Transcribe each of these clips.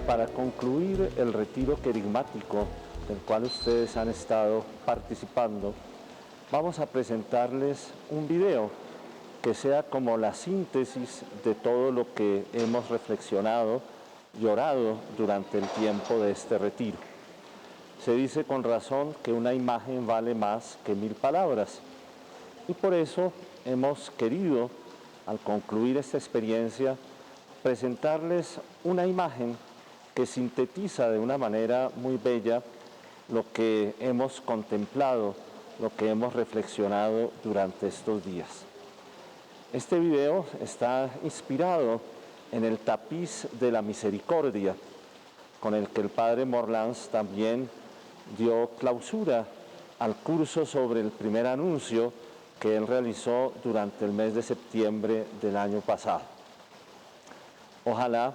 Para concluir el retiro querigmático del cual ustedes han estado participando, vamos a presentarles un video que sea como la síntesis de todo lo que hemos reflexionado y orado durante el tiempo de este retiro. Se dice con razón que una imagen vale más que 1000 palabras, y por eso hemos querido, al concluir esta experiencia, presentarles una imagen que sintetiza de una manera muy bella lo que hemos contemplado, lo que hemos reflexionado durante estos días. Este video está inspirado en el tapiz de la misericordia, con el que el padre Morlans también dio clausura al curso sobre el primer anuncio que él realizó durante el mes de septiembre del año pasado. Ojalá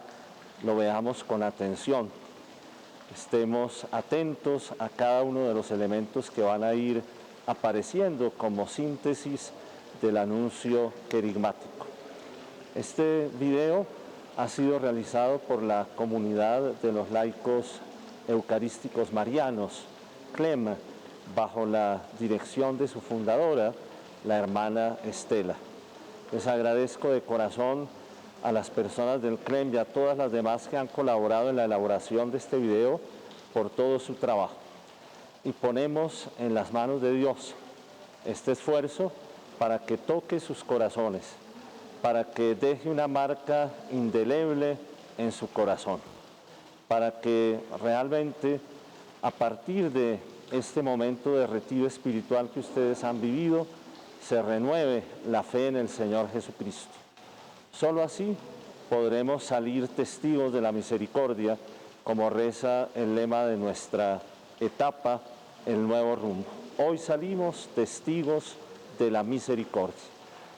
lo veamos con atención, estemos atentos a cada uno de los elementos que van a ir apareciendo como síntesis del anuncio querigmático. Este video ha sido realizado por la comunidad de los laicos eucarísticos marianos, CLEM, bajo la dirección de su fundadora, la hermana Estela. Les agradezco de corazón a las personas del CLEM y a todas las demás que han colaborado en la elaboración de este video por todo su trabajo. Y ponemos en las manos de Dios este esfuerzo para que toque sus corazones, para que deje una marca indeleble en su corazón, para que realmente a partir de este momento de retiro espiritual que ustedes han vivido, se renueve la fe en el Señor Jesucristo. Solo así podremos salir testigos de la misericordia, como reza el lema de nuestra etapa, el nuevo rumbo. Hoy salimos testigos de la misericordia.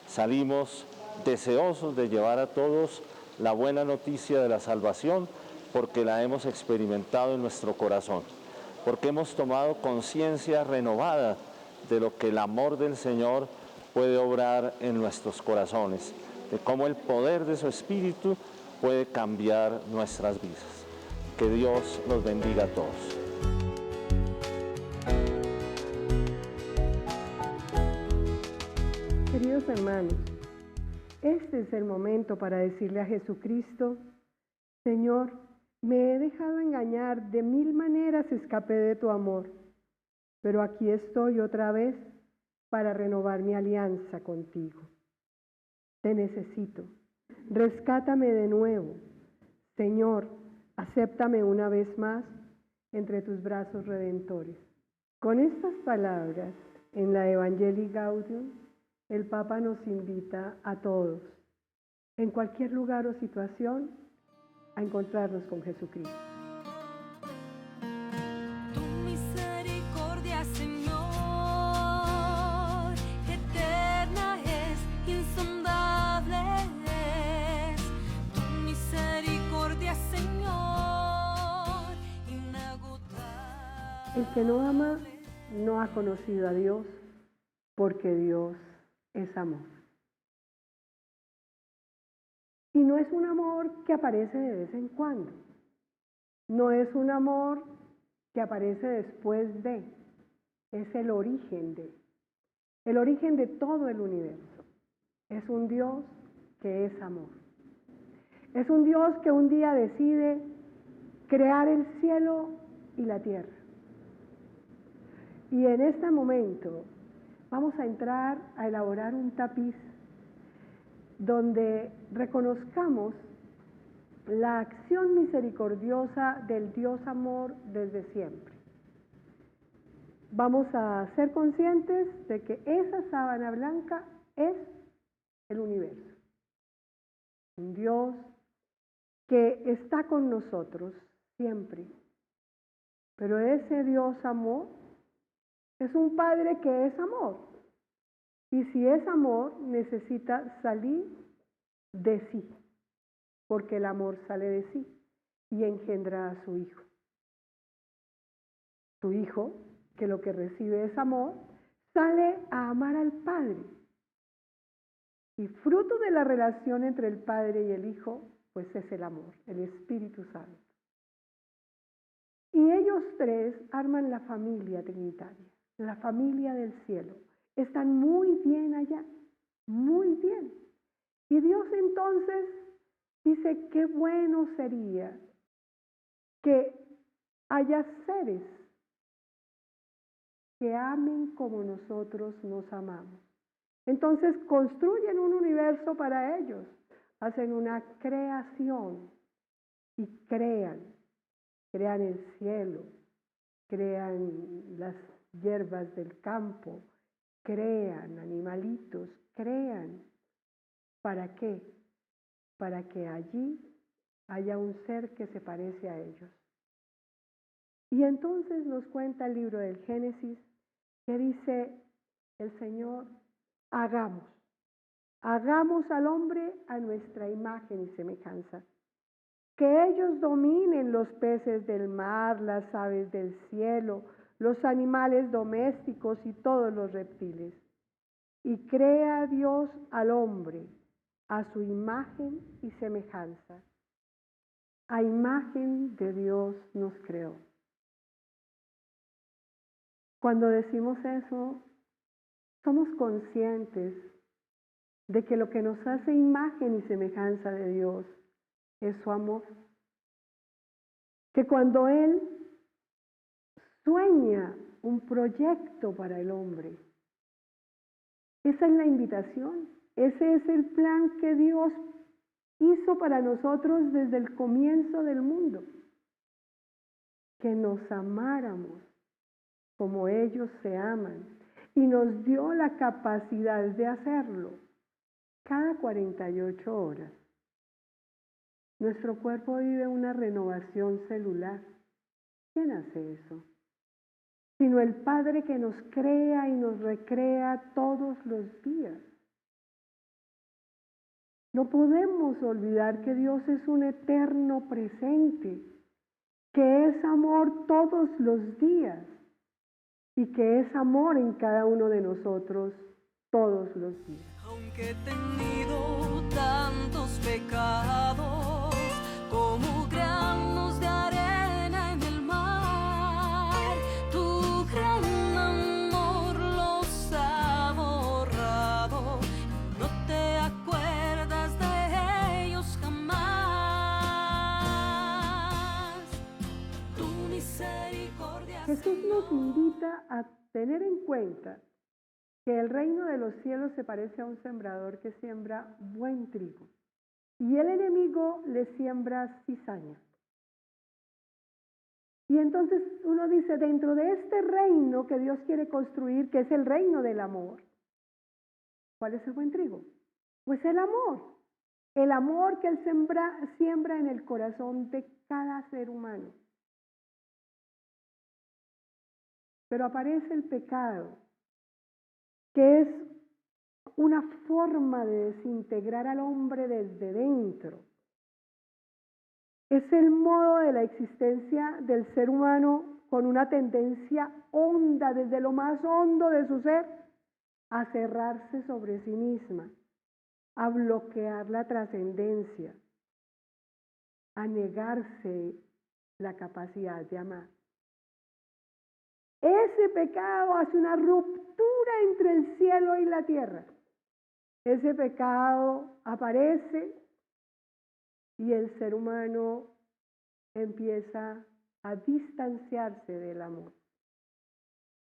Salimos deseosos de llevar a todos la buena noticia de la salvación, porque la hemos experimentado en nuestro corazón, porque hemos tomado conciencia renovada de lo que el amor del Señor puede obrar en nuestros corazones, de cómo el poder de su Espíritu puede cambiar nuestras vidas. Que Dios los bendiga a todos. Queridos hermanos, este es el momento para decirle a Jesucristo: Señor, me he dejado engañar, de 1000 maneras escapé de tu amor, pero aquí estoy otra vez para renovar mi alianza contigo. Te necesito, rescátame de nuevo. Señor, acéptame una vez más entre tus brazos redentores. Con estas palabras, en la Evangelii Gaudium, el Papa nos invita a todos, en cualquier lugar o situación, a encontrarnos con Jesucristo. Tu misericordia, Señor, eterna es, insondable es. Tu misericordia, Señor, inagotable. El que no ama no ha conocido a Dios, porque Dios es amor. Y no es un amor que aparece de vez en cuando. No es un amor que aparece después de. Es el origen de todo el universo. Es un Dios que es amor. Es un Dios que un día decide crear el cielo y la tierra. Y en este momento vamos a entrar a elaborar un tapiz donde reconozcamos la acción misericordiosa del Dios amor desde siempre. Vamos a ser conscientes de que esa sábana blanca es el universo. Un Dios que está con nosotros siempre. Pero ese Dios amor Es un padre que es amor. Y si es amor, necesita salir de sí, porque el amor sale de sí y engendra a su hijo. Su hijo, que lo que recibe es amor, sale a amar al Padre. Y fruto de la relación entre el Padre y el Hijo, pues es el amor, el Espíritu Santo. Y ellos tres arman la familia trinitaria, la familia del cielo. Están muy bien allá, muy bien. Y Dios entonces dice, qué bueno sería que haya seres que amen como nosotros nos amamos. Entonces construyen un universo para ellos, hacen una creación y crean el cielo, crean las hierbas del campo, crean animalitos, crean. ¿Para qué? Para que allí haya un ser que se parece a ellos. Y entonces nos cuenta el libro del Génesis que dice el Señor, hagamos al hombre a nuestra imagen y semejanza, que ellos dominen los peces del mar, las aves del cielo, los animales domésticos y todos los reptiles. Y crea Dios al hombre a su imagen y semejanza. A imagen de Dios nos creó. Cuando decimos eso, somos conscientes de que lo que nos hace imagen y semejanza de Dios es su amor. Que cuando Él sueña un proyecto para el hombre, esa es la invitación, ese es el plan que Dios hizo para nosotros desde el comienzo del mundo. Que nos amáramos como ellos se aman y nos dio la capacidad de hacerlo cada 48 horas. Nuestro cuerpo vive una renovación celular. ¿Quién hace eso? Sino el Padre que nos crea y nos recrea todos los días. No podemos olvidar que Dios es un eterno presente, que es amor todos los días y que es amor en cada uno de nosotros todos los días. Aunque he tenido tantos pecados como granos de arena en el mar, tu gran amor los ha borrado, no te acuerdas de ellos jamás. Tu misericordia. Jesús nos invita a tener en cuenta que el reino de los cielos se parece a un sembrador que siembra buen trigo y el enemigo le siembra cizaña. Y entonces uno dice, dentro de este reino que Dios quiere construir, que es el reino del amor, ¿cuál es el buen trigo? Pues el amor que Él siembra en el corazón de cada ser humano. Pero aparece el pecado, que es una forma de desintegrar al hombre desde dentro. Es el modo de la existencia del ser humano con una tendencia honda, desde lo más hondo de su ser, a cerrarse sobre sí misma, a bloquear la trascendencia, a negarse la capacidad de amar. Ese pecado hace una ruptura entre el cielo y la tierra. Ese pecado aparece y el ser humano empieza a distanciarse del amor.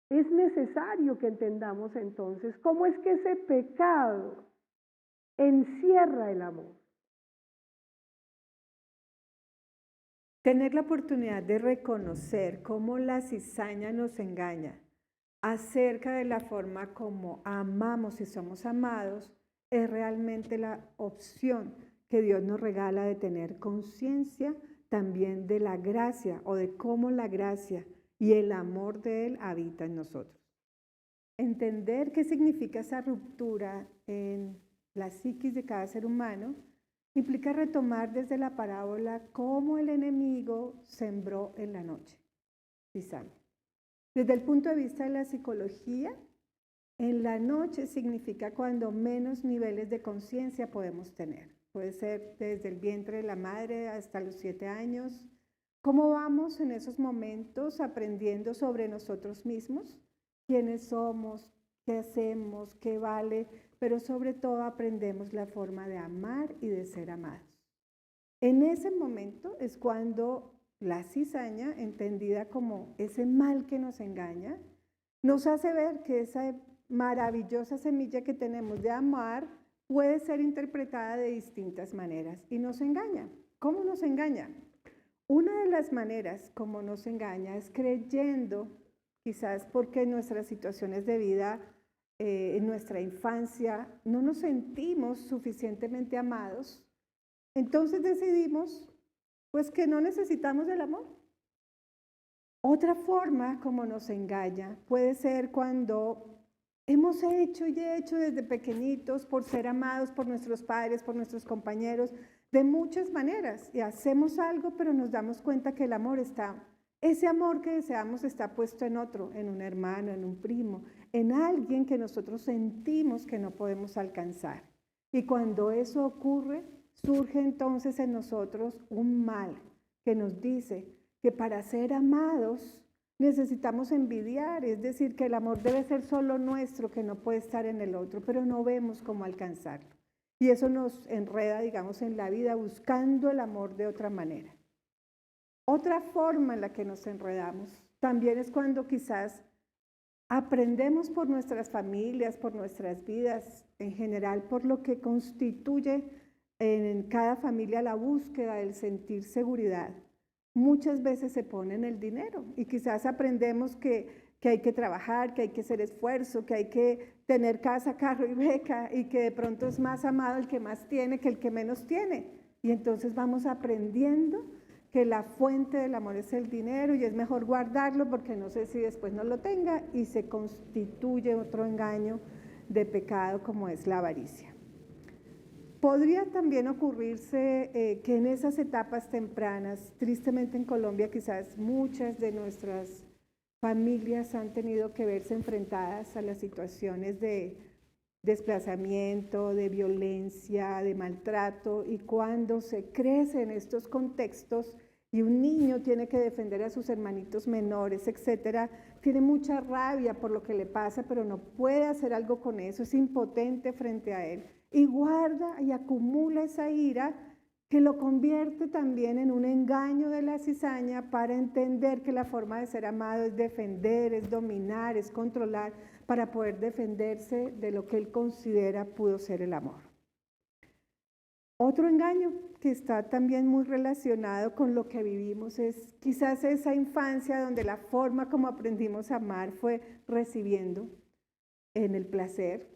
Es necesario que entendamos entonces cómo es que ese pecado encierra el amor. Tener la oportunidad de reconocer cómo la cizaña nos engaña acerca de la forma como amamos y somos amados es realmente la opción que Dios nos regala de tener conciencia también de la gracia o de cómo la gracia y el amor de Él habita en nosotros. entender qué significa esa ruptura en la psiquis de cada ser humano, implica retomar desde la parábola cómo el enemigo sembró en la noche cizaña. Desde el punto de vista de la psicología, en la noche significa cuando menos niveles de conciencia podemos tener. Puede ser desde el vientre de la madre hasta los 7 años. ¿Cómo vamos en esos momentos aprendiendo sobre nosotros mismos? ¿Quiénes somos? ¿Qué hacemos? ¿Qué vale? Pero sobre todo aprendemos la forma de amar y de ser amados. En ese momento es cuando la cizaña, entendida como ese mal que nos engaña, nos hace ver que esa maravillosa semilla que tenemos de amar puede ser interpretada de distintas maneras y nos engaña. ¿Cómo nos engaña? Una de las maneras como nos engaña es creyendo, quizás porque en nuestras situaciones de vida, en nuestra infancia, no nos sentimos suficientemente amados, entonces decidimos pues que no necesitamos del amor. Otra forma como nos engaña puede ser cuando hemos hecho y hecho desde pequeñitos por ser amados por nuestros padres, por nuestros compañeros, de muchas maneras. Y hacemos algo, pero nos damos cuenta que el amor ese amor que deseamos está puesto en otro, en un hermano, en un primo, en alguien que nosotros sentimos que no podemos alcanzar. Y cuando eso ocurre, surge entonces en nosotros un mal que nos dice que para ser amados necesitamos envidiar, es decir, que el amor debe ser solo nuestro, que no puede estar en el otro, pero no vemos cómo alcanzarlo. Y eso nos enreda, digamos, en la vida buscando el amor de otra manera. Otra forma en la que nos enredamos también es cuando quizás aprendemos por nuestras familias, por nuestras vidas, en general por lo que constituye en cada familia la búsqueda del sentir seguridad. Muchas veces se pone en el dinero y quizás aprendemos que hay que trabajar, que hay que hacer esfuerzo, que hay que tener casa, carro y beca y que de pronto es más amado el que más tiene que el que menos tiene. Y entonces vamos aprendiendo que la fuente del amor es el dinero y es mejor guardarlo porque no sé si después no lo tenga y se constituye otro engaño de pecado como es la avaricia. Podría también ocurrirse que en esas etapas tempranas, tristemente en Colombia quizás muchas de nuestras familias han tenido que verse enfrentadas a las situaciones de desplazamiento, de violencia, de maltrato, y cuando se crece en estos contextos y un niño tiene que defender a sus hermanitos menores, etcétera, tiene mucha rabia por lo que le pasa, pero no puede hacer algo con eso, es impotente frente a él. Y guarda y acumula esa ira que lo convierte también en un engaño de la cizaña para entender que la forma de ser amado es defender, es dominar, es controlar, para poder defenderse de lo que él considera pudo ser el amor. Otro engaño que está también muy relacionado con lo que vivimos es quizás esa infancia donde la forma como aprendimos a amar fue recibiendo en el placer,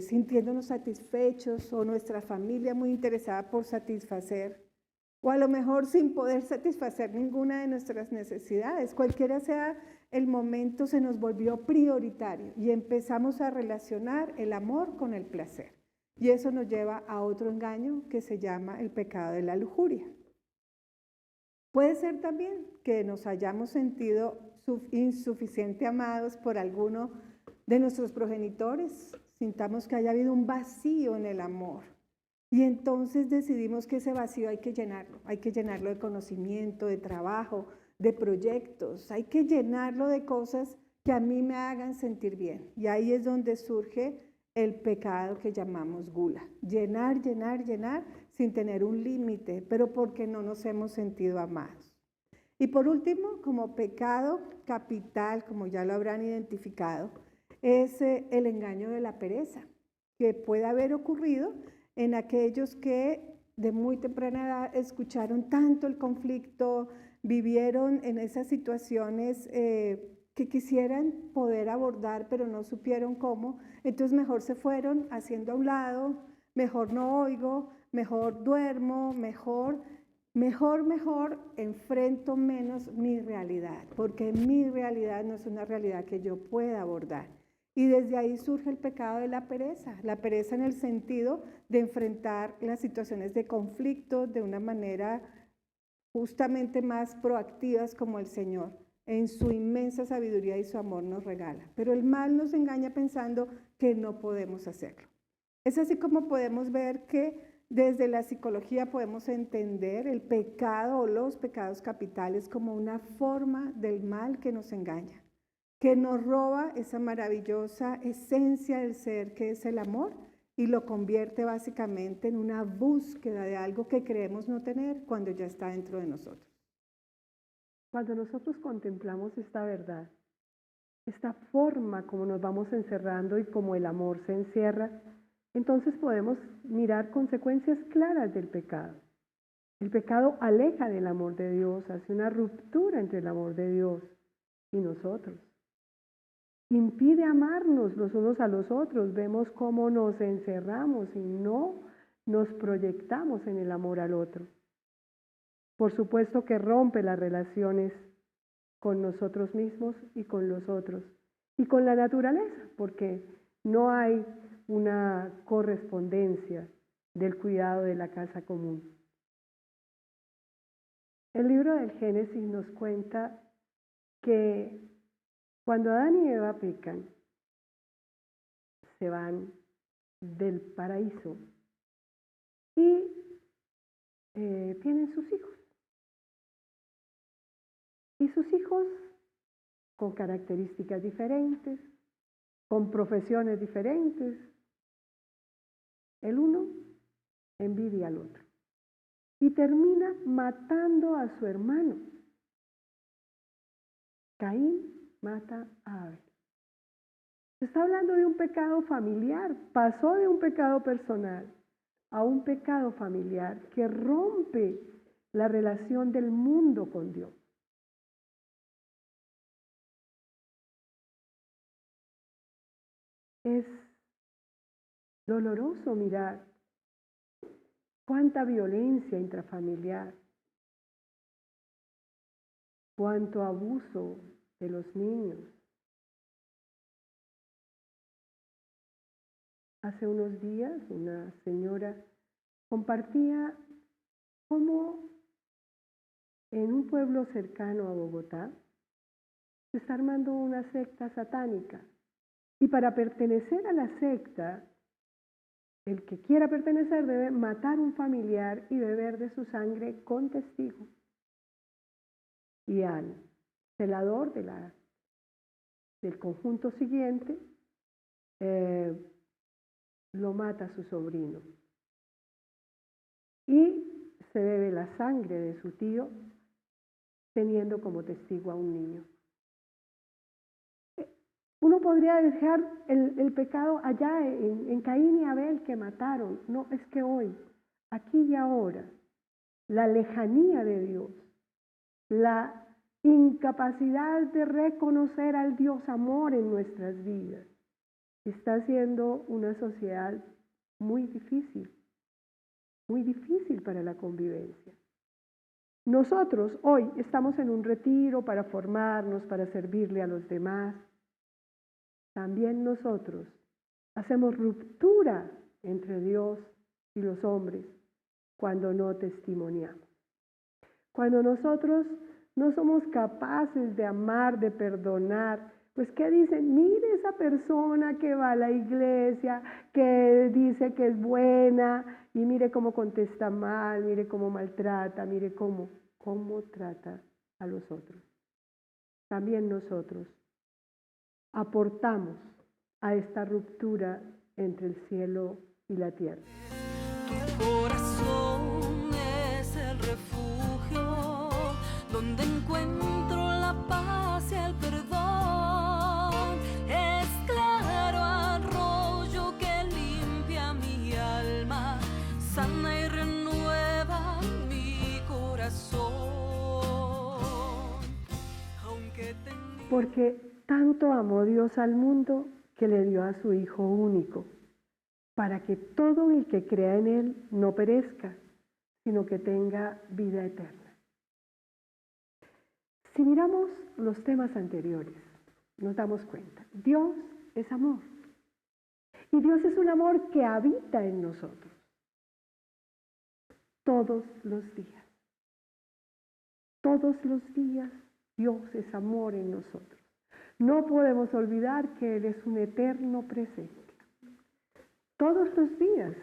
sintiéndonos satisfechos, o nuestra familia muy interesada por satisfacer, o a lo mejor sin poder satisfacer ninguna de nuestras necesidades. Cualquiera sea el momento, se nos volvió prioritario y empezamos a relacionar el amor con el placer. Y eso nos lleva a otro engaño que se llama el pecado de la lujuria. Puede ser también que nos hayamos sentido insuficiente amados por alguno de nuestros progenitores, sintamos que haya habido un vacío en el amor. Y entonces decidimos que ese vacío hay que llenarlo de conocimiento, de trabajo, de proyectos, hay que llenarlo de cosas que a mí me hagan sentir bien. Y ahí es donde surge el pecado que llamamos gula. Llenar, llenar, llenar sin tener un límite, pero porque no nos hemos sentido amados. Y por último, como pecado capital, como ya lo habrán identificado, es el engaño de la pereza, que puede haber ocurrido en aquellos que de muy temprana edad escucharon tanto el conflicto, vivieron en esas situaciones que quisieran poder abordar, pero no supieron cómo. Entonces mejor se fueron haciendo a un lado, mejor no oigo, mejor duermo, mejor enfrento menos mi realidad, porque mi realidad no es una realidad que yo pueda abordar. Y desde ahí surge el pecado de la pereza en el sentido de enfrentar las situaciones de conflicto de una manera justamente más proactivas como el Señor en su inmensa sabiduría y su amor nos regala. Pero el mal nos engaña pensando que no podemos hacerlo. Es así como podemos ver que desde la psicología podemos entender el pecado o los pecados capitales como una forma del mal que nos engaña, que nos roba esa maravillosa esencia del ser que es el amor y lo convierte básicamente en una búsqueda de algo que creemos no tener cuando ya está dentro de nosotros. Cuando nosotros contemplamos esta verdad, esta forma como nos vamos encerrando y como el amor se encierra, entonces podemos mirar consecuencias claras del pecado. El pecado aleja del amor de Dios, hace una ruptura entre el amor de Dios y nosotros. Impide amarnos los unos a los otros. Vemos cómo nos encerramos y no nos proyectamos en el amor al otro. Por supuesto que rompe las relaciones con nosotros mismos y con los otros. Y con la naturaleza, porque no hay una correspondencia del cuidado de la casa común. El libro del Génesis nos cuenta que cuando Adán y Eva pecan, se van del paraíso y tienen sus hijos. Y sus hijos con características diferentes, con profesiones diferentes. El uno envidia al otro y termina matando a su hermano. Caín mata a Abel. Se está hablando de un pecado familiar, pasó de un pecado personal a un pecado familiar que rompe la relación del mundo con Dios. Es doloroso mirar cuánta violencia intrafamiliar, cuánto abuso de los niños. Hace unos días una señora compartía cómo en un pueblo cercano a Bogotá se está armando una secta satánica. Y para pertenecer a la secta, el que quiera pertenecer debe matar a un familiar y beber de su sangre con testigo. Y al celador del conjunto siguiente lo mata a su sobrino. Y se bebe la sangre de su tío teniendo como testigo a un niño. Uno podría dejar el pecado allá en Caín y Abel que mataron. No, es que hoy, aquí y ahora, la lejanía de Dios, la incapacidad de reconocer al Dios amor en nuestras vidas, está haciendo una sociedad muy difícil para la convivencia. Nosotros hoy estamos en un retiro para formarnos, para servirle a los demás. También nosotros hacemos ruptura entre Dios y los hombres cuando no testimoniamos. Cuando nosotros no somos capaces de amar, de perdonar, pues ¿qué dicen? Mire esa persona que va a la iglesia, que dice que es buena, y mire cómo contesta mal, mire cómo maltrata, mire cómo trata a los otros. También nosotros aportamos a esta ruptura entre el cielo y la tierra. Tu corazón es el refugio donde encuentro la paz y el perdón. Es claro arroyo que limpia mi alma, sana y renueva mi corazón. Porque tanto amó Dios al mundo que le dio a su Hijo único, para que todo el que crea en Él no perezca, sino que tenga vida eterna. Si miramos los temas anteriores, nos damos cuenta, Dios es amor. Y Dios es un amor que habita en nosotros todos los días. Todos los días Dios es amor en nosotros. No podemos olvidar que Él es un eterno presente. Todos los días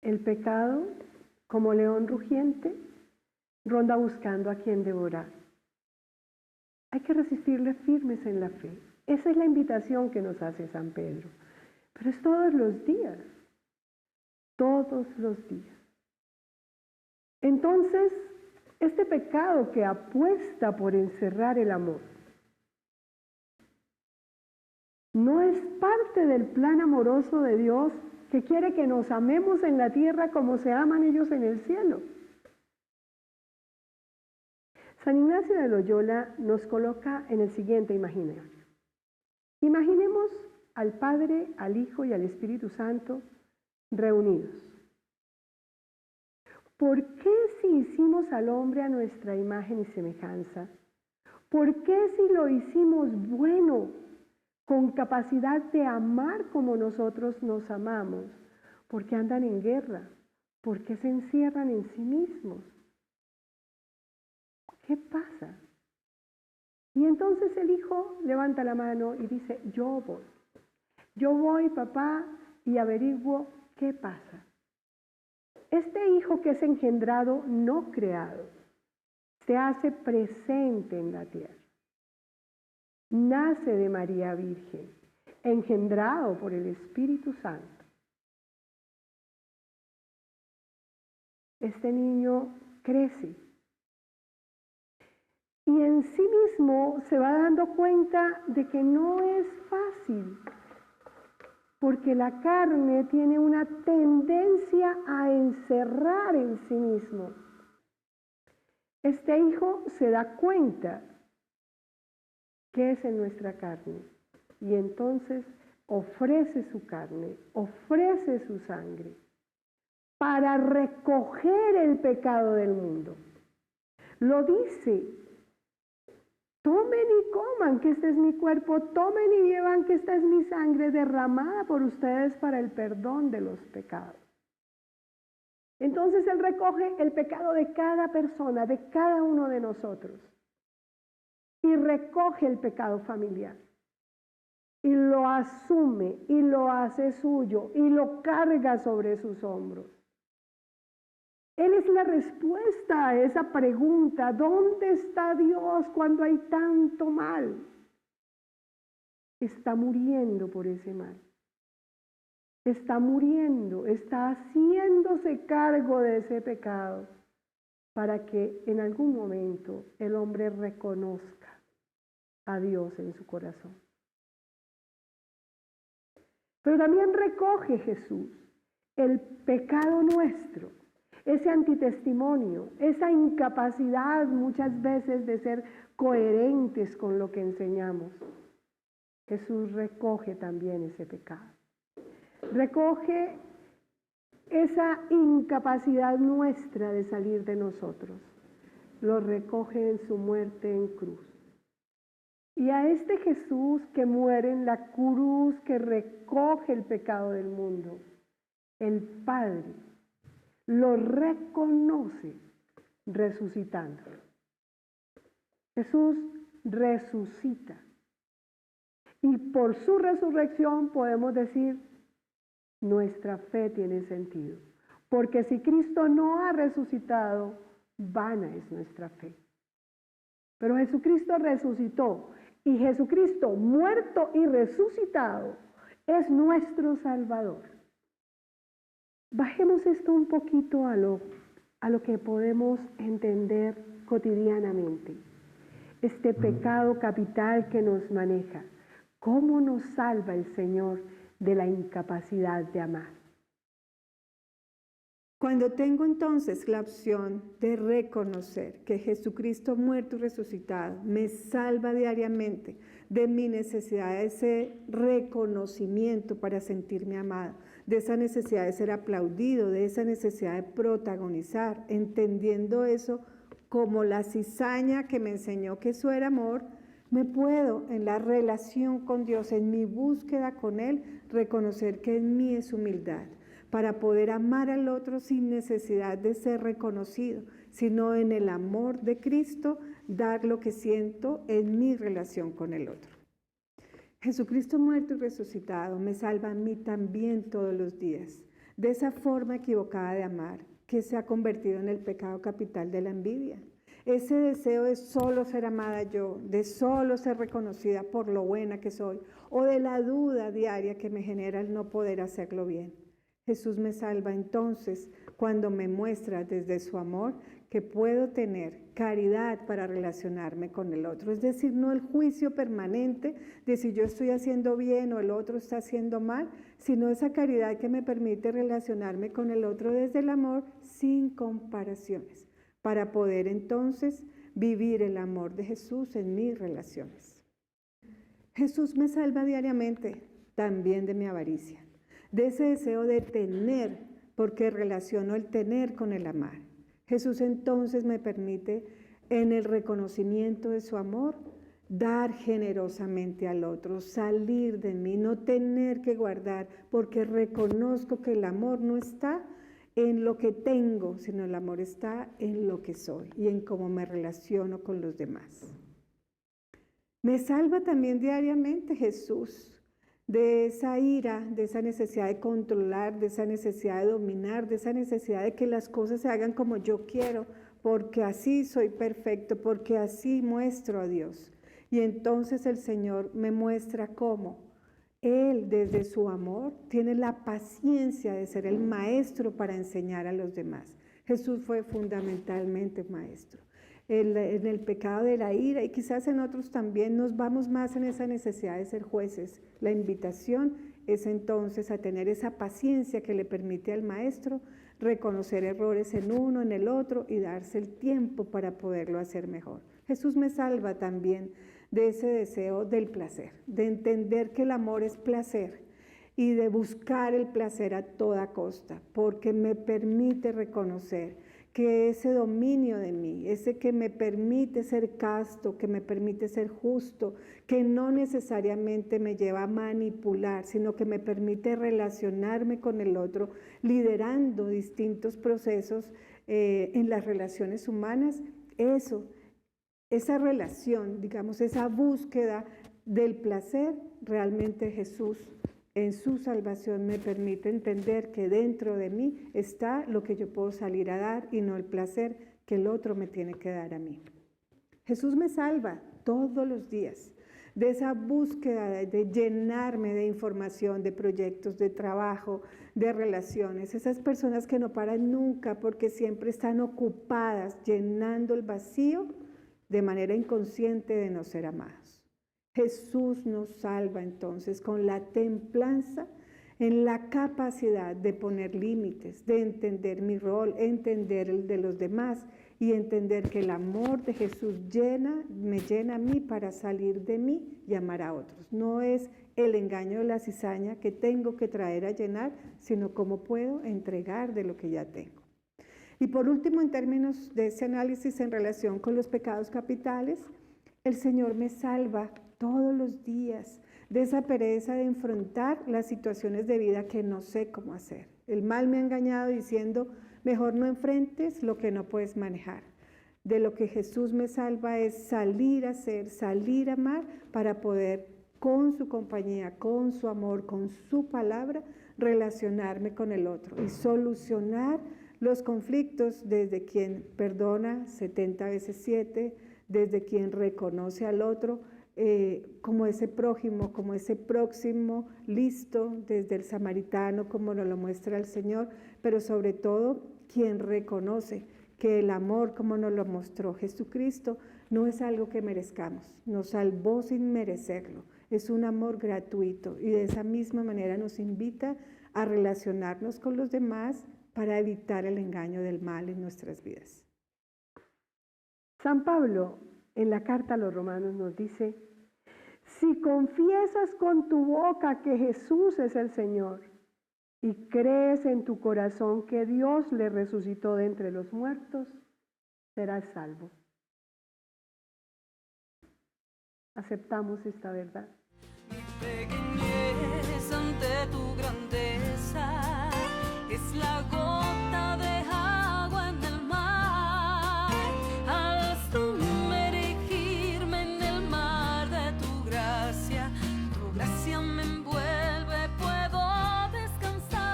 el pecado, como león rugiente, ronda buscando a quien devorar. Hay que resistirle firmes en la fe. Esa es la invitación que nos hace San Pedro. Pero es todos los días. Todos los días. Entonces, este pecado que apuesta por encerrar el amor no es parte del plan amoroso de Dios que quiere que nos amemos en la tierra como se aman ellos en el cielo. San Ignacio de Loyola nos coloca en el siguiente imaginario. Imaginemos al Padre, al Hijo y al Espíritu Santo reunidos. ¿Por qué si hicimos al hombre a nuestra imagen y semejanza? ¿Por qué si lo hicimos bueno, con capacidad de amar como nosotros nos amamos? ¿Por qué andan en guerra? ¿Por qué se encierran en sí mismos? ¿Qué pasa? Y entonces el hijo levanta la mano y dice, yo voy. Yo voy, papá, y averiguo qué pasa. Este hijo que es engendrado, no creado, se hace presente en la tierra. Nace de María Virgen, engendrado por el Espíritu Santo. Este niño crece y en sí mismo se va dando cuenta de que no es fácil, porque la carne tiene una tendencia a encerrar en sí mismo. Este hijo se da cuenta que es en nuestra carne y entonces ofrece su carne, ofrece su sangre para recoger el pecado del mundo. Lo dice, tomen y coman, que este es mi cuerpo, tomen y beban, que esta es mi sangre derramada por ustedes para el perdón de los pecados. Entonces Él recoge el pecado de cada persona, de cada uno de nosotros, y recoge el pecado familiar, y lo asume, y lo hace suyo, y lo carga sobre sus hombros. Él es la respuesta a esa pregunta, ¿dónde está Dios cuando hay tanto mal? Está muriendo por ese mal. Está muriendo, está haciéndose cargo de ese pecado para que en algún momento el hombre reconozca a Dios en su corazón. Pero también recoge Jesús el pecado nuestro, ese antitestimonio, esa incapacidad muchas veces de ser coherentes con lo que enseñamos. Jesús recoge también ese pecado. Recoge esa incapacidad nuestra de salir de nosotros. Lo recoge en su muerte en cruz. Y a este Jesús que muere en la cruz, que recoge el pecado del mundo, el Padre lo reconoce resucitándolo. Jesús resucita. Y por su resurrección podemos decir, nuestra fe tiene sentido. Porque si Cristo no ha resucitado, vana es nuestra fe. Pero Jesucristo resucitó. Y Jesucristo, muerto y resucitado, es nuestro Salvador. Bajemos esto un poquito a lo que podemos entender cotidianamente. Este pecado capital que nos maneja. ¿Cómo nos salva el Señor de la incapacidad de amar? Cuando tengo entonces la opción de reconocer que Jesucristo muerto y resucitado me salva diariamente de mi necesidad de ese reconocimiento para sentirme amado, de esa necesidad de ser aplaudido, de esa necesidad de protagonizar, entendiendo eso como la cizaña que me enseñó que eso era amor, Me puedo, en la relación con Dios, en mi búsqueda con Él, reconocer que en mí es humildad, para poder amar al otro sin necesidad de ser reconocido, sino en el amor de Cristo, dar lo que siento en mi relación con el otro. Jesucristo muerto y resucitado me salva a mí también todos los días, de esa forma equivocada de amar, que se ha convertido en el pecado capital de la envidia. Ese deseo de solo ser amada yo, de solo ser reconocida por lo buena que soy, o de la duda diaria que me genera el no poder hacerlo bien. Jesús me salva entonces cuando me muestra desde su amor que puedo tener caridad para relacionarme con el otro. Es decir, no el juicio permanente de si yo estoy haciendo bien o el otro está haciendo mal, sino esa caridad que me permite relacionarme con el otro desde el amor sin comparaciones, para poder entonces vivir el amor de Jesús en mis relaciones. Jesús me salva diariamente también de mi avaricia, de ese deseo de tener, porque relaciono el tener con el amar. Jesús entonces me permite, en el reconocimiento de su amor, dar generosamente al otro, salir de mí, no tener que guardar, porque reconozco que el amor no está en lo que tengo, sino el amor está en lo que soy y en cómo me relaciono con los demás. Me salva también diariamente Jesús de esa ira, de esa necesidad de controlar, de esa necesidad de dominar, de esa necesidad de que las cosas se hagan como yo quiero, porque así soy perfecto, porque así muestro a Dios. Y entonces el Señor me muestra cómo Él, desde su amor, tiene la paciencia de ser el maestro para enseñar a los demás. Jesús fue fundamentalmente maestro. En el pecado de la ira y quizás en otros también nos vamos más en esa necesidad de ser jueces. La invitación es entonces a tener esa paciencia que le permite al maestro reconocer errores en uno, en el otro y darse el tiempo para poderlo hacer mejor. Jesús me salva también de ese deseo del placer, de entender que el amor es placer y de buscar el placer a toda costa, porque me permite reconocer que ese dominio de mí, ese que me permite ser casto, que me permite ser justo, que no necesariamente me lleva a manipular, sino que me permite relacionarme con el otro, liderando distintos procesos en las relaciones humanas, esa relación, digamos, esa búsqueda del placer, realmente Jesús en su salvación me permite entender que dentro de mí está lo que yo puedo salir a dar y no el placer que el otro me tiene que dar a mí. Jesús me salva todos los días de esa búsqueda de llenarme de información, de proyectos, de trabajo, de relaciones. Esas personas que no paran nunca porque siempre están ocupadas llenando el vacío de manera inconsciente de no ser amados. Jesús nos salva entonces con la templanza en la capacidad de poner límites, de entender mi rol, entender el de los demás y entender que el amor de Jesús me llena a mí para salir de mí y amar a otros. No es el engaño de la cizaña que tengo que traer a llenar, sino cómo puedo entregar de lo que ya tengo. Y por último, en términos de ese análisis en relación con los pecados capitales, el Señor me salva todos los días de esa pereza de enfrentar las situaciones de vida que no sé cómo hacer. El mal me ha engañado diciendo, mejor no enfrentes lo que no puedes manejar. De lo que Jesús me salva es salir a hacer, salir a amar para poder con su compañía, con su amor, con su palabra, relacionarme con el otro y solucionar los conflictos desde quien perdona 70 veces 7, desde quien reconoce al otro, como ese prójimo, como ese próximo, listo, desde el samaritano, como nos lo muestra el Señor, pero sobre todo quien reconoce que el amor, como nos lo mostró Jesucristo, no es algo que merezcamos, nos salvó sin merecerlo, es un amor gratuito y de esa misma manera nos invita a relacionarnos con los demás para evitar el engaño del mal en nuestras vidas. San Pablo, en la carta a los Romanos, nos dice: si confiesas con tu boca que Jesús es el Señor y crees en tu corazón que Dios le resucitó de entre los muertos, serás salvo. aceptamos esta verdad. Mi pequeñez ante tu grandeza es la gota de agua en el mar. Al sumergirme en el mar de tu gracia me envuelve, puedo descansar.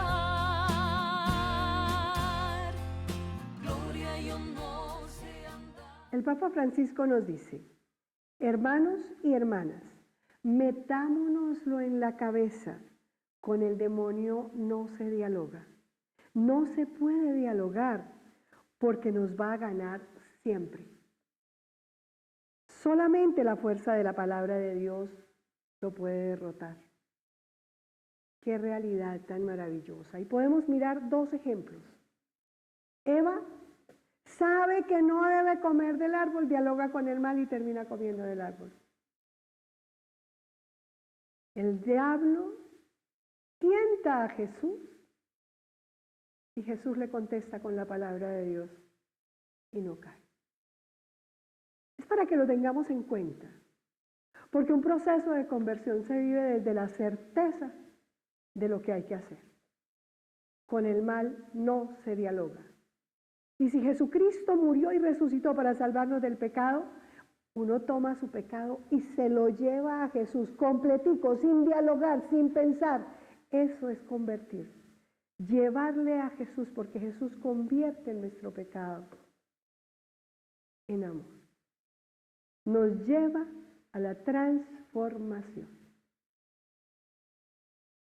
Gloria y honor sean dados. El Papa Francisco nos dice: hermanos y hermanas, metámonoslo en la cabeza, con el demonio no se dialoga. No se puede dialogar porque nos va a ganar siempre. Solamente la fuerza de la palabra de Dios lo puede derrotar. Qué realidad tan maravillosa. Y podemos mirar dos ejemplos. Eva sabe que no debe comer del árbol, dialoga con el mal y termina comiendo del árbol. El diablo tienta a Jesús y Jesús le contesta con la palabra de Dios y no cae. Es para que lo tengamos en cuenta, porque un proceso de conversión se vive desde la certeza de lo que hay que hacer. Con el mal no se dialoga. Y si Jesucristo murió y resucitó para salvarnos del pecado, uno toma su pecado y se lo lleva a Jesús completico, sin dialogar, sin pensar. Eso es convertirse. Llevarle a Jesús, porque Jesús convierte nuestro pecado en amor. Nos lleva a la transformación.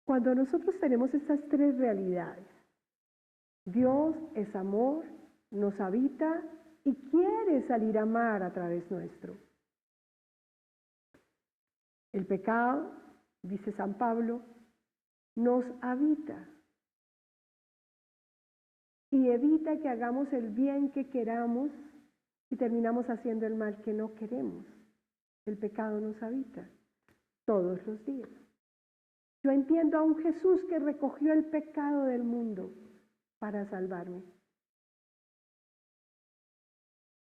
Cuando nosotros tenemos estas tres realidades, Dios es amor, nos habita y quiere salir a amar a través nuestro. El pecado, dice San Pablo, nos habita y evita que hagamos el bien que queramos y terminamos haciendo el mal que no queremos. El pecado nos habita todos los días. Yo entiendo a un Jesús que recogió el pecado del mundo para salvarme.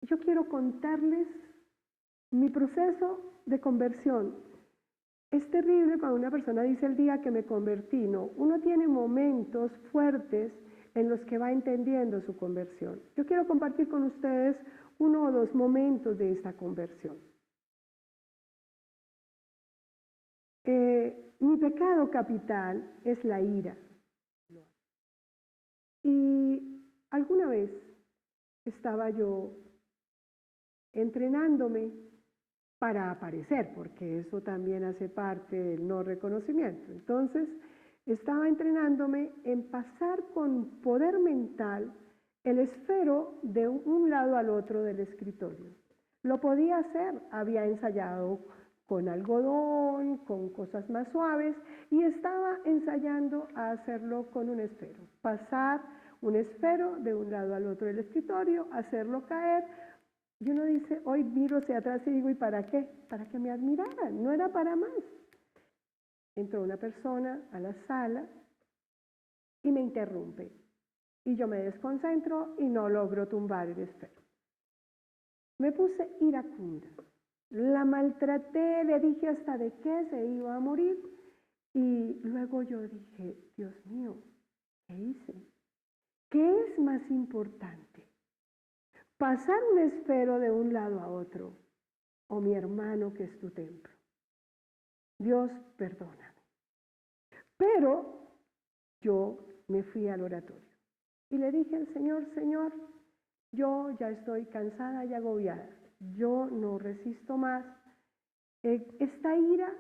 Yo quiero contarles mi proceso de conversión. Es terrible cuando una persona dice el día que me convertí. No, uno tiene momentos fuertes en los que va entendiendo su conversión. Yo quiero compartir con ustedes uno o dos momentos de esta conversión. Mi pecado capital es la ira. Y alguna vez estaba yo entrenándome para aparecer, porque eso también hace parte del no reconocimiento. Entonces, estaba entrenándome en pasar con poder mental el esfero de un lado al otro del escritorio. Lo podía hacer, había ensayado con algodón, con cosas más suaves, y estaba ensayando a hacerlo con un esfero. Pasar un esfero de un lado al otro del escritorio, hacerlo caer. Y uno dice, hoy miro hacia atrás y digo, ¿y para qué? Para que me admiraran, no era para más. Entró una persona a la sala y me interrumpe. Y yo me desconcentro y no logro tumbar el esfero. Me puse iracunda. La maltraté, le dije hasta de qué se iba a morir. Y luego yo dije, Dios mío, ¿qué hice? ¿Qué es más importante? ¿Pasar un esfero de un lado a otro o mi hermano que es tu templo? Dios, perdóname. Pero yo me fui al oratorio y le dije al Señor, Señor, yo ya estoy cansada y agobiada. Yo no resisto más. Esta ira,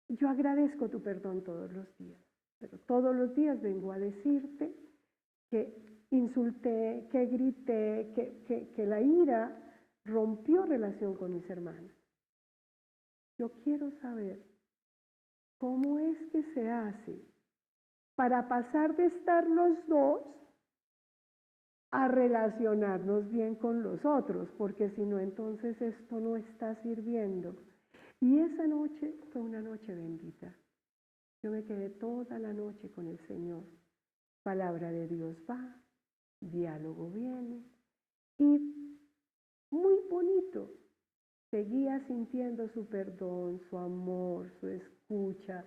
yo agradezco tu perdón todos los días, pero todos los días vengo a decirte que insulté, que grité, que la ira rompió relación con mis hermanos. Yo quiero saber cómo es que se hace para pasar de estar los dos a relacionarnos bien con los otros, porque si no, entonces esto no está sirviendo. Y esa noche fue una noche bendita. Yo me quedé toda la noche con el Señor. Palabra de Dios va, diálogo viene, y muy bonito. seguía sintiendo su perdón, su amor, su escucha,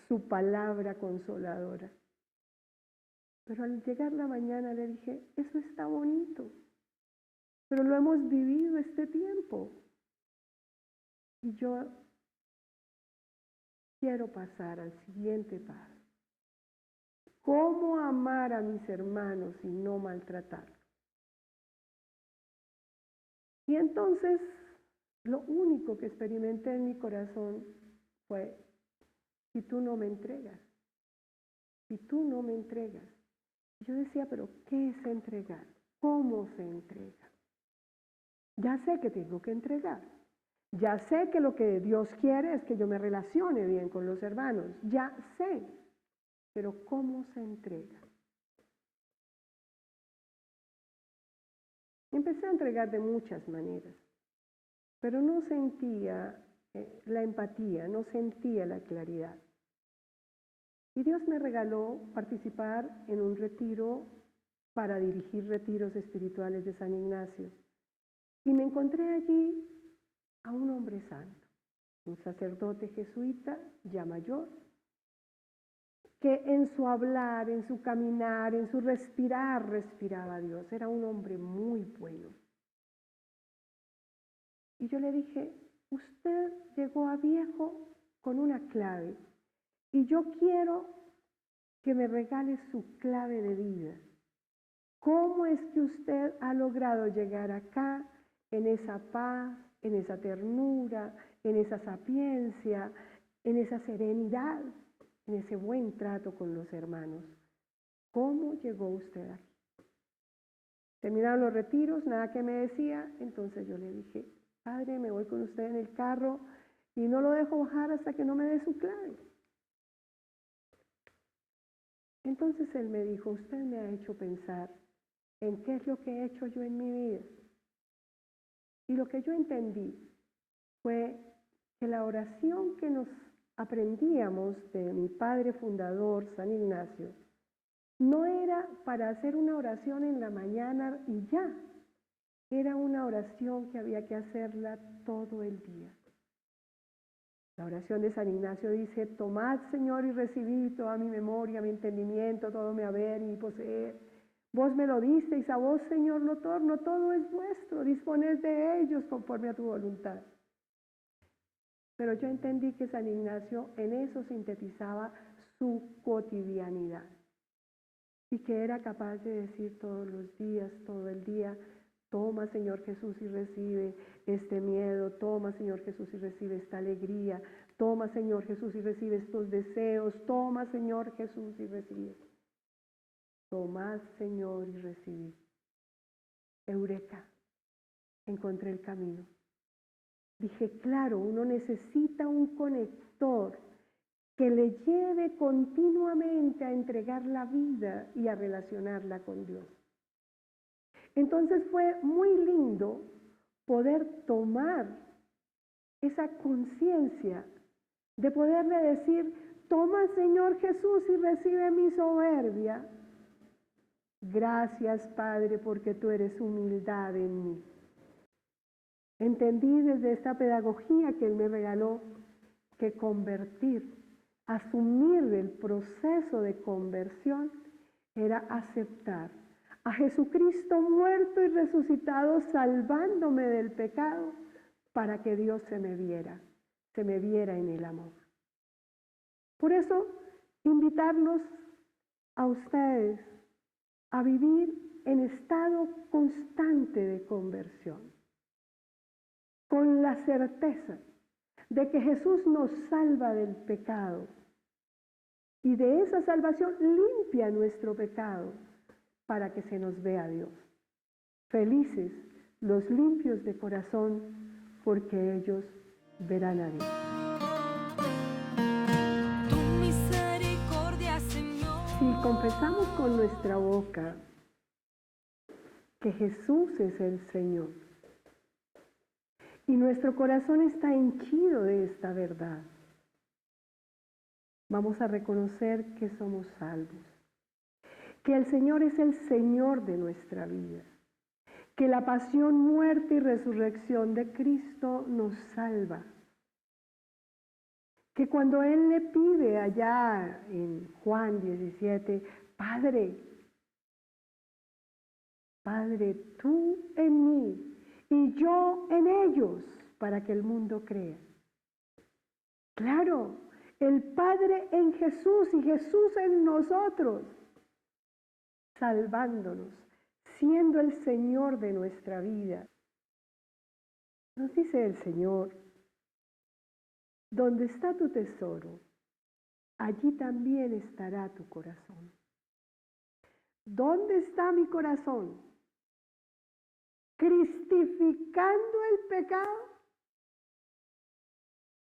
su palabra consoladora. Pero al llegar la mañana le dije, eso está bonito, pero lo hemos vivido este tiempo. Y yo quiero pasar al siguiente paso. ¿Cómo amar a mis hermanos y no maltratarlos? Y entonces lo único que experimenté en mi corazón fue, si tú no me entregas, si tú no me entregas. Yo decía, pero ¿qué es entregar? ¿Cómo se entrega? Ya sé que tengo que entregar. Ya sé que lo que Dios quiere es que yo me relacione bien con los hermanos. Ya sé. Pero ¿cómo se entrega? Empecé a entregar de muchas maneras, pero no sentía la empatía, no sentía la claridad. Y Dios me regaló participar en un retiro para dirigir retiros espirituales de San Ignacio. Y me encontré allí a un hombre santo, un sacerdote jesuita ya mayor, que en su hablar, en su caminar, en su respirar, respiraba a Dios. Era un hombre muy bueno. Y yo le dije, usted llegó a viejo con una clave y yo quiero que me regale su clave de vida. ¿Cómo es que usted ha logrado llegar acá en esa paz, en esa ternura, en esa sapiencia, en esa serenidad, en ese buen trato con los hermanos? ¿Cómo llegó usted aquí? Terminaron los retiros, nada que me decía, entonces yo le dije, padre, me voy con usted en el carro y no lo dejo bajar hasta que no me dé su clave. Entonces él me dijo, usted me ha hecho pensar en qué es lo que he hecho yo en mi vida. Y lo que yo entendí fue que la oración que nos aprendíamos de mi padre fundador, San Ignacio, no era para hacer una oración en la mañana y ya. Era una oración que había que hacerla todo el día. La oración de San Ignacio dice, tomad, Señor, y recibid toda mi memoria, mi entendimiento, todo mi haber y mi poseer. Vos me lo disteis, a vos, Señor, lo torno, todo es vuestro, disponed de ellos conforme a tu voluntad. Pero yo entendí que San Ignacio en eso sintetizaba su cotidianidad y que era capaz de decir todos los días, todo el día, toma, Señor Jesús, y recibe este miedo, toma, Señor Jesús, y recibe esta alegría, toma, Señor Jesús, y recibe estos deseos, toma, Señor Jesús, y recibe. Tomad, Señor, y recibid. Eureka, encontré el camino. Dije, claro, uno necesita un conector que le lleve continuamente a entregar la vida y a relacionarla con Dios. Entonces fue muy lindo poder tomar esa conciencia de poderle decir, toma, Señor Jesús, y recibe mi soberbia. Gracias, Padre, porque tú eres humildad en mí. Entendí desde esta pedagogía que Él me regaló que convertir, asumir el proceso de conversión era aceptar a Jesucristo muerto y resucitado, salvándome del pecado, para que Dios se me viera en el amor. Por eso, invitarlos a ustedes a vivir en estado constante de conversión, con la certeza de que Jesús nos salva del pecado y de esa salvación limpia nuestro pecado para que se nos vea Dios. Felices los limpios de corazón, porque ellos verán a Dios. Tu misericordia, Señor. Si confesamos con nuestra boca que Jesús es el Señor y nuestro corazón está henchido de esta verdad, vamos a reconocer que somos salvos, que el Señor es el Señor de nuestra vida, que la pasión, muerte y resurrección de Cristo nos salva. Que cuando Él le pide allá en Juan 17, Padre, tú en mí y yo en ellos, para que el mundo crea. Claro, el Padre en Jesús y Jesús en nosotros, salvándonos, siendo el Señor de nuestra vida. Nos dice el Señor, donde está tu tesoro, allí también estará tu corazón. ¿Dónde está mi corazón? ¿Cristificando el pecado?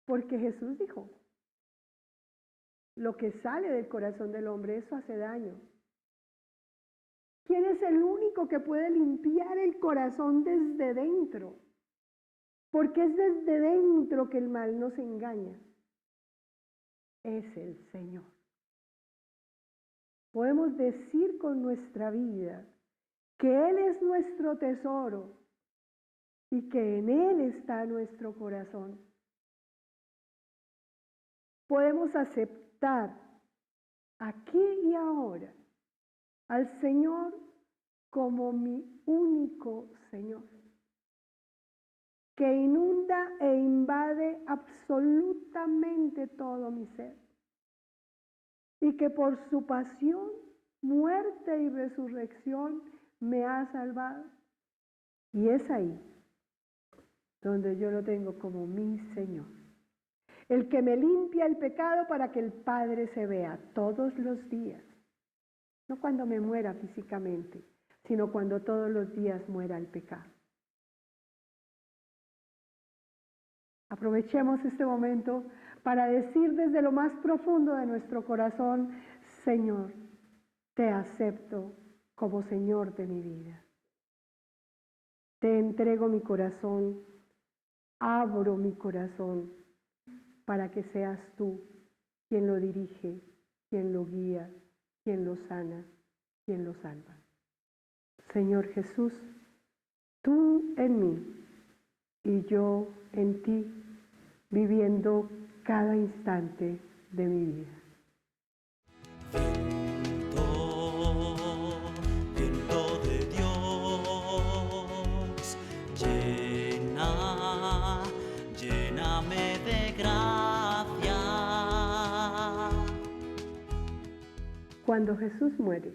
Porque Jesús dijo, lo que sale del corazón del hombre, eso hace daño. ¿Quién es el único que puede limpiar el corazón desde dentro? Porque es desde dentro que el mal nos engaña. Es el Señor. Podemos decir con nuestra vida que Él es nuestro tesoro y que en Él está nuestro corazón. Podemos aceptar aquí y ahora al Señor como mi único Señor, que inunda e invade absolutamente todo mi ser, y que por su pasión, muerte y resurrección me ha salvado. Y es ahí donde yo lo tengo como mi Señor, el que me limpia el pecado para que el Padre se vea todos los días, no cuando me muera físicamente, sino cuando todos los días muera el pecado. Aprovechemos este momento para decir desde lo más profundo de nuestro corazón, Señor, te acepto como Señor de mi vida. Te entrego mi corazón, abro mi corazón para que seas tú quien lo dirige, quien lo guía, quien lo sana, quien lo salva. Señor Jesús, tú en mí y yo en ti, viviendo cada instante de mi vida. Viento de Dios, lléname de gracia. Cuando Jesús muere,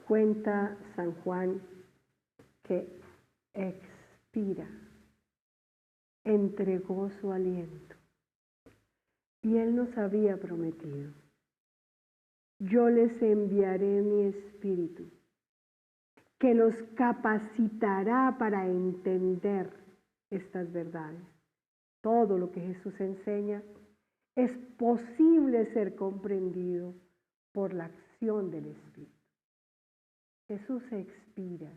cuenta San Juan que expira, entregó su aliento. Y Él nos había prometido, yo les enviaré mi espíritu, que los capacitará para entender estas verdades. Todo lo que Jesús enseña es posible ser comprendido por la acción del Espíritu. Jesús expira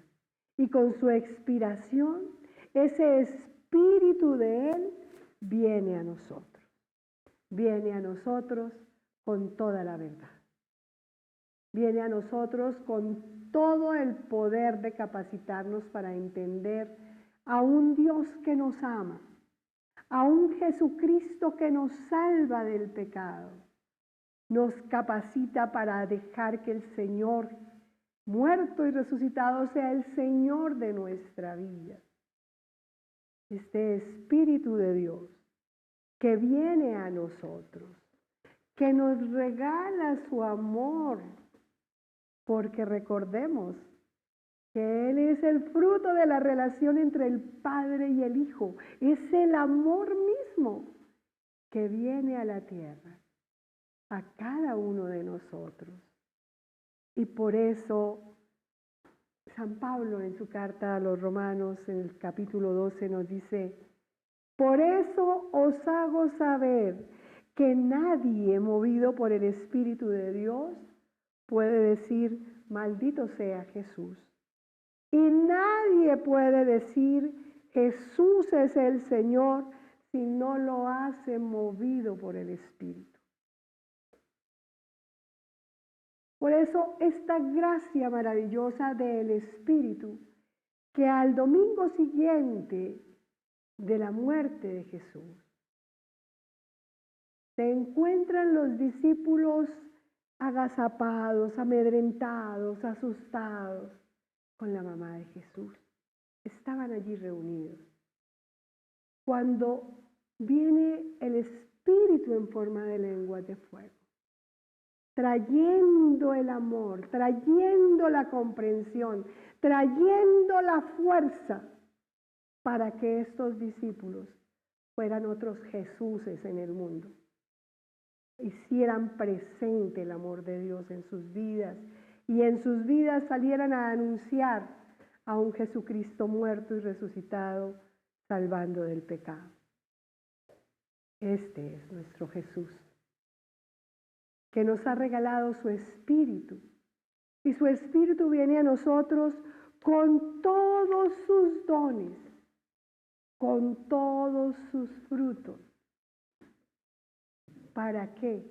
y con su expiración ese Espíritu de Él viene a nosotros. Viene a nosotros con toda la verdad. Viene a nosotros con todo el poder de capacitarnos para entender a un Dios que nos ama, a un Jesucristo que nos salva del pecado. Nos capacita para dejar que el Señor, muerto y resucitado, sea el Señor de nuestra vida. Este Espíritu de Dios que viene a nosotros, que nos regala su amor, porque recordemos que Él es el fruto de la relación entre el Padre y el Hijo, es el amor mismo que viene a la tierra, a cada uno de nosotros. Y por eso San Pablo en su carta a los Romanos, en el capítulo 12, nos dice, por eso os hago saber que nadie movido por el Espíritu de Dios puede decir, maldito sea Jesús. Y nadie puede decir, Jesús es el Señor, si no lo hace movido por el Espíritu. Por eso esta gracia maravillosa del Espíritu, que al domingo siguiente de la muerte de Jesús, se encuentran los discípulos agazapados, amedrentados, asustados con la mamá de Jesús. Estaban allí reunidos. Cuando viene el Espíritu en forma de lenguas de fuego, trayendo el amor, trayendo la comprensión, trayendo la fuerza para que estos discípulos fueran otros Jesuses en el mundo, hicieran presente el amor de Dios en sus vidas y en sus vidas salieran a anunciar a un Jesucristo muerto y resucitado, salvando del pecado. Este es nuestro Jesús, que nos ha regalado su Espíritu, y su Espíritu viene a nosotros con todos sus dones, con todos sus frutos. ¿Para qué?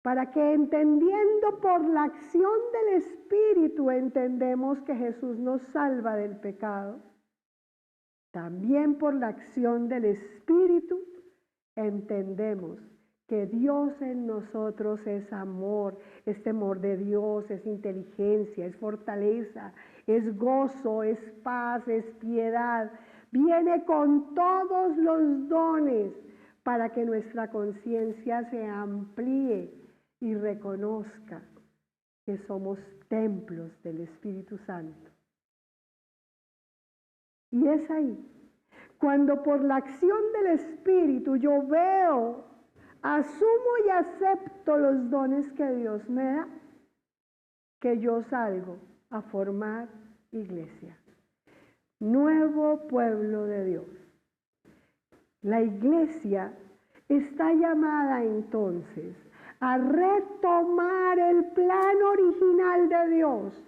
Para que entendiendo por la acción del Espíritu entendemos que Jesús nos salva del pecado. También por la acción del Espíritu entendemos que Dios en nosotros es amor, es temor de Dios, es inteligencia, es fortaleza, es gozo, es paz, es piedad. Viene con todos los dones para que nuestra conciencia se amplíe y reconozca que somos templos del Espíritu Santo. Y es ahí, cuando por la acción del Espíritu yo veo, asumo y acepto los dones que Dios me da, que yo salgo a formar iglesia. Nuevo pueblo de Dios. La iglesia está llamada entonces a retomar el plan original de Dios.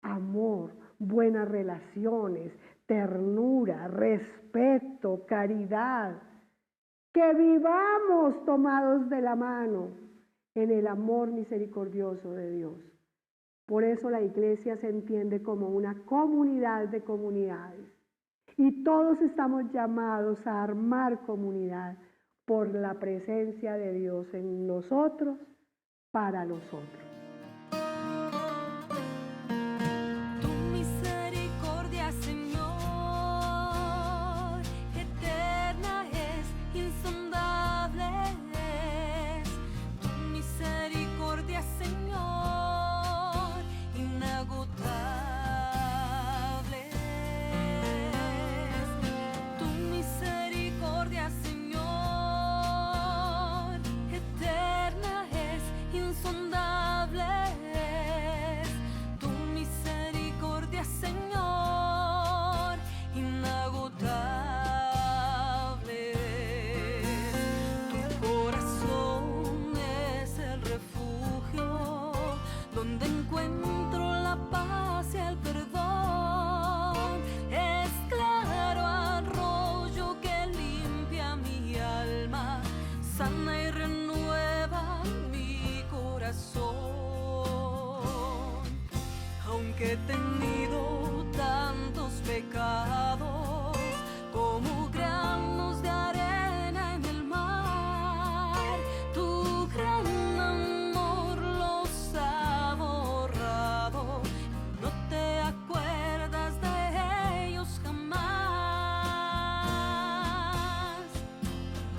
Amor, buenas relaciones, ternura, respeto, caridad. Que vivamos tomados de la mano en el amor misericordioso de Dios. Por eso la iglesia se entiende como una comunidad de comunidades. Y todos estamos llamados a armar comunidad por la presencia de Dios en nosotros, para nosotros. Tu misericordia, Señor, eterna es, insondable es. Tu misericordia, Señor, inagotable es. Tu misericordia, Señor, eterna es, insondable es. Tu misericordia, Señor, inagotable es. Tu corazón es el refugio donde encuentro la paz y el perdón. Es claro arroyo que limpia mi alma, sana y renueva mi corazón. Aunque he tenido tantos pecados como granos de arena en el mar, tu gran amor los ha borrado. No te acuerdas de ellos jamás.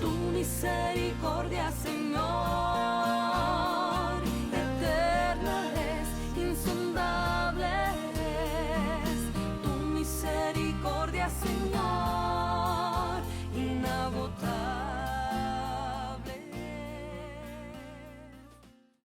Tu misericordia, Señor,